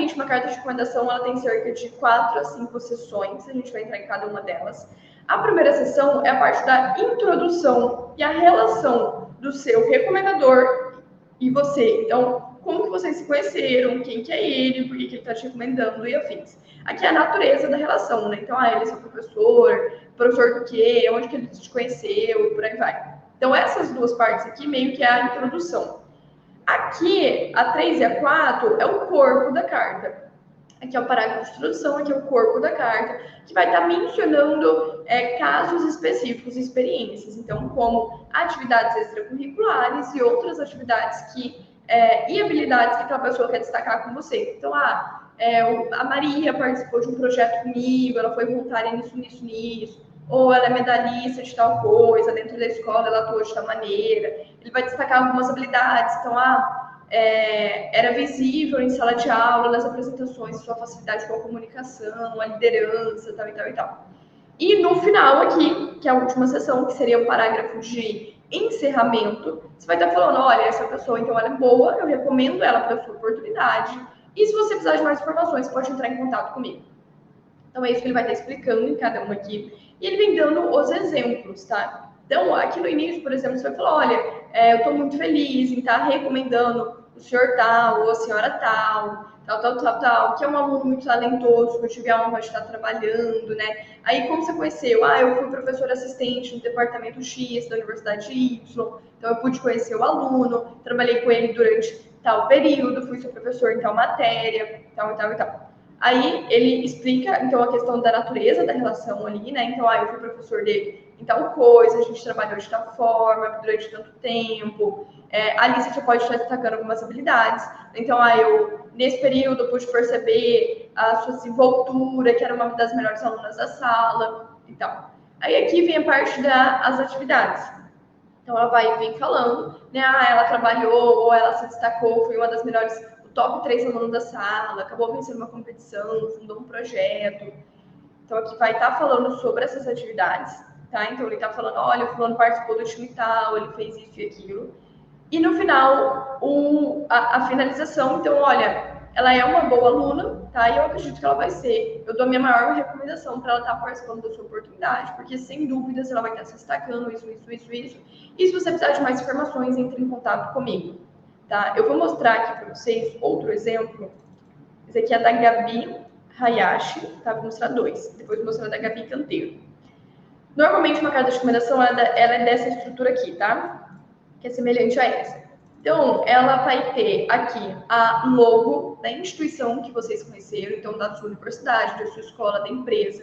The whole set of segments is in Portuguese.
normalmente, uma carta de recomendação ela tem cerca de 4 a 5 sessões, a gente vai entrar em cada uma delas. A primeira sessão é a parte da introdução e a relação do seu recomendador e você. Então, como que vocês se conheceram, quem que é ele, por que ele está te recomendando e afins. Aqui é a natureza da relação, né? Então, ele é seu professor do quê, onde que ele te conheceu e por aí vai. Então, essas duas partes aqui meio que é a introdução. Aqui, a 3 e a 4 é o corpo da carta. Aqui é o parágrafo de introdução, aqui é o corpo da carta, que vai estar mencionando casos específicos e experiências. Então, como atividades extracurriculares e outras atividades e habilidades que aquela pessoa quer destacar com você. Então, a Maria participou de um projeto comigo, ela foi voluntária nisso. Ou ela é medalhista de tal coisa, dentro da escola ela atuou de tal maneira. Ele vai destacar algumas habilidades. Então, era visível em sala de aula, nas apresentações, sua facilidade com a comunicação, a liderança, tal e tal. E no final aqui, que é a última sessão, que seria o parágrafo de encerramento, você vai estar falando, olha, essa pessoa, então, ela é boa, eu recomendo ela para a sua oportunidade. E se você precisar de mais informações, pode entrar em contato comigo. Então, é isso que ele vai estar explicando em cada uma aqui. E ele vem dando os exemplos, tá? Então, aqui no início, por exemplo, você vai falar, olha, eu estou muito feliz em estar recomendando o senhor tal, ou a senhora tal, que é um aluno muito talentoso, que eu tive a honra de estar trabalhando, né? Aí, como você conheceu? Eu fui professor assistente no departamento X da Universidade Y, então eu pude conhecer o aluno, trabalhei com ele durante tal período, fui seu professor em tal matéria, tal. Aí ele explica, então, a questão da natureza da relação ali, né? Então, eu fui professor dele em tal coisa, a gente trabalhou de tal forma, durante tanto tempo. Ali você já pode estar destacando algumas habilidades. Então, nesse período, pude perceber a sua desenvoltura, que era uma das melhores alunas da sala e tal. Aí aqui vem a parte das atividades. Então, ela vem falando, né? Ela trabalhou, ou ela se destacou, foi uma das melhores, o top 3 alunos da sala, acabou vencendo uma competição, fundou um projeto. Então, aqui vai estar falando sobre essas atividades, tá? Então, ele está falando, olha, o fulano participou do time tal, ele fez isso e aquilo. E no final, a finalização, então, olha, ela é uma boa aluna, tá? E eu acredito que ela vai ser. Eu dou a minha maior recomendação para ela estar participando da sua oportunidade, porque sem dúvidas ela vai estar se destacando, isso. E se você precisar de mais informações, entre em contato comigo, tá? Eu vou mostrar aqui para vocês outro exemplo. Esse aqui é da Gabi Hayashi, tá? Vou mostrar 2. Depois vou mostrar da Gabi Canteiro. Normalmente, uma carta de recomendação, ela é dessa estrutura aqui, tá? Que é semelhante a essa. Então, ela vai ter aqui a logo da instituição que vocês conheceram, então da sua universidade, da sua escola, da empresa.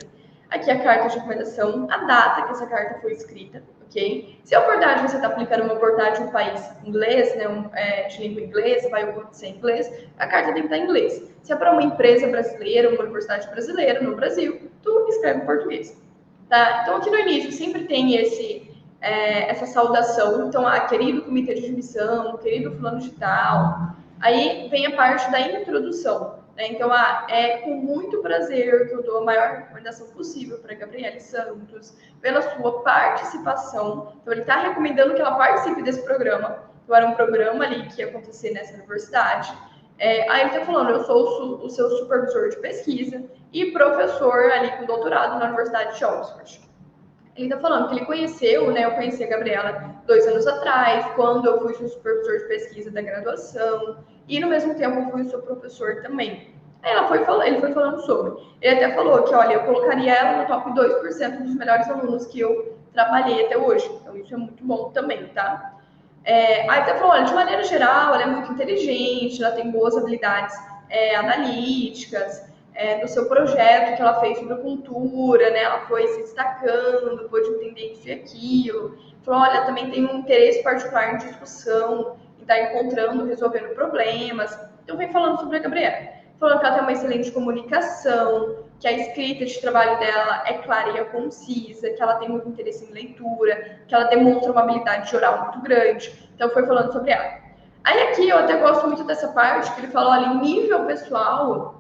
Aqui a carta de recomendação, a data que essa carta foi escrita, ok? Se a abordagem você está aplicando uma abordagem no país inglês, né, de língua inglesa, vai acontecer em inglês, a carta tem que estar em inglês. Se é para uma empresa brasileira, uma universidade brasileira no Brasil, tu escreve em português. Tá? Então, aqui no início sempre tem essa saudação. Então, querido comitê de admissão, querido fulano de tal. Aí vem a parte da introdução. Né? Então, é com muito prazer que eu dou a maior recomendação possível para Gabriele Santos, pela sua participação. Então, ele está recomendando que ela participe desse programa. Então, era um programa ali que ia acontecer nessa universidade. Aí ele está falando, eu sou o seu supervisor de pesquisa e professor ali com doutorado na Universidade de Oxford. Ele está falando que ele conheceu, né? Eu conheci a Gabriela 2 anos atrás, quando eu fui seu supervisor de pesquisa da graduação, e no mesmo tempo eu fui o seu professor também. Aí ele foi falando sobre. Ele até falou que, olha, eu colocaria ela no top 2% dos melhores alunos que eu trabalhei até hoje. Então, isso é muito bom também, tá? Aí até falou, olha, de maneira geral, ela é muito inteligente, ela tem boas habilidades analíticas, no seu projeto que ela fez sobre cultura, né? Ela foi se destacando, pôde entender isso e aquilo. Falou, olha, também tem um interesse particular em discussão, em estar encontrando, resolvendo problemas. Então, vem falando sobre a Gabriela. Falando que ela tem uma excelente comunicação, que a escrita de trabalho dela é clara e é concisa, que ela tem muito interesse em leitura, que ela demonstra uma habilidade oral muito grande. Então, foi falando sobre ela. Aí aqui eu até gosto muito dessa parte, que ele falou, olha, em nível pessoal,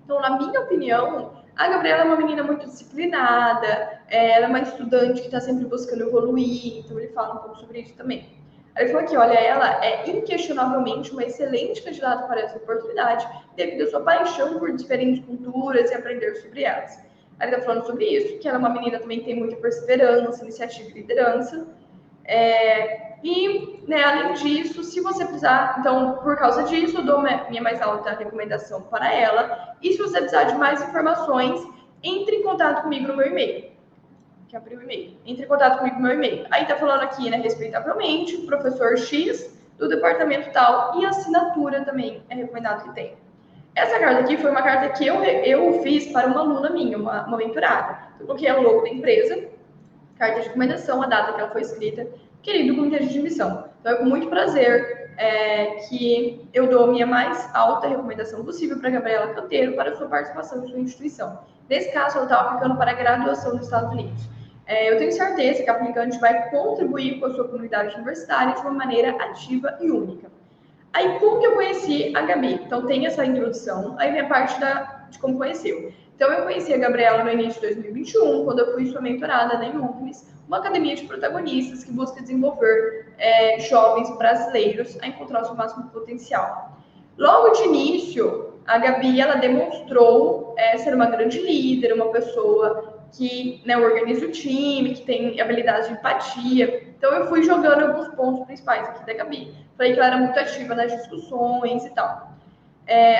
então, na minha opinião, a Gabriela é uma menina muito disciplinada, ela é uma estudante que está sempre buscando evoluir, então ele fala um pouco sobre isso também. Aí ele falou que, olha, ela é inquestionavelmente uma excelente candidata para essa oportunidade, devido à sua paixão por diferentes culturas e aprender sobre elas. Aí ele está falando sobre isso, que ela é uma menina também que tem muita perseverança, iniciativa e liderança. Né, além disso, se você precisar, então, por causa disso, eu dou minha mais alta recomendação para ela. E se você precisar de mais informações, entre em contato comigo no meu e-mail. Que abriu o e-mail. Entre em contato comigo no meu e-mail. Aí tá falando aqui, né, respeitavelmente, professor X, do departamento tal, e assinatura também é recomendado que tenha. Essa carta aqui foi uma carta que eu fiz para uma aluna minha, uma mentorada. Eu coloquei o logo da empresa, carta de recomendação, a data que ela foi escrita, querido comitê de admissão. Então é com muito prazer que eu dou a minha mais alta recomendação possível para a Gabriela Canteiro para a sua participação em sua instituição. Nesse caso, ela estava aplicando para a graduação nos Estados Unidos. Eu tenho certeza que a aplicante vai contribuir com a sua comunidade universitária de uma maneira ativa e única. Aí, como que eu conheci a Gabi? Então, tem essa introdução, aí vem a parte de como conheceu. Então, eu conheci a Gabriela no início de 2021, quando eu fui sua mentorada na UFMS, uma academia de protagonistas que busca desenvolver jovens brasileiros a encontrar o seu máximo potencial. Logo de início, a Gabi, ela demonstrou ser uma grande líder, uma pessoa que, né, organiza o time, que tem habilidade de empatia. Então, eu fui jogando alguns pontos principais aqui da Gabi. Falei que ela era muito ativa nas discussões e tal.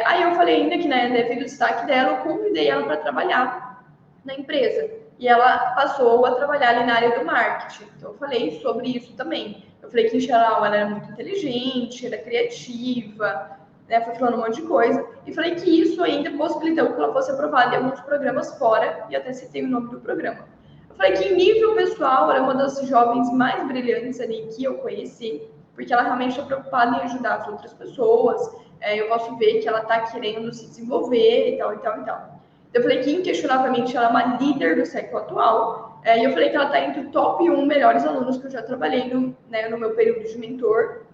Aí eu falei ainda que, né, devido ao destaque dela, eu convidei ela para trabalhar na empresa. E ela passou a trabalhar ali na área do marketing. Então, eu falei sobre isso também. Eu falei que, em geral, ela era muito inteligente, era criativa, né, foi falando um monte de coisa. E falei que isso ainda possibilitou que ela fosse aprovada em alguns programas fora, e até citei o nome do programa. Eu falei que, em nível pessoal, ela é uma das jovens mais brilhantes ali que eu conheci, porque ela realmente está preocupada em ajudar as outras pessoas. Eu posso ver que ela está querendo se desenvolver e tal, e tal, e tal. Eu falei que, inquestionavelmente, ela é uma líder do século atual. E eu falei que ela está entre o top 1 melhores alunos que eu já trabalhei no meu período de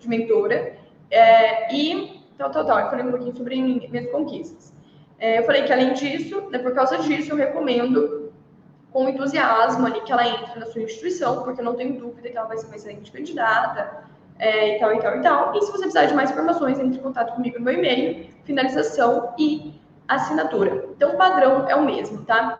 mentora. E tal. Eu falei um pouquinho sobre minhas conquistas. Eu falei que, além disso, né, por causa disso, eu recomendo com entusiasmo ali que ela entre na sua instituição, porque eu não tenho dúvida que ela vai ser uma excelente candidata. E tal. E se você precisar de mais informações, entre em contato comigo no meu e-mail, finalização e assinatura. Então, o padrão é o mesmo, tá?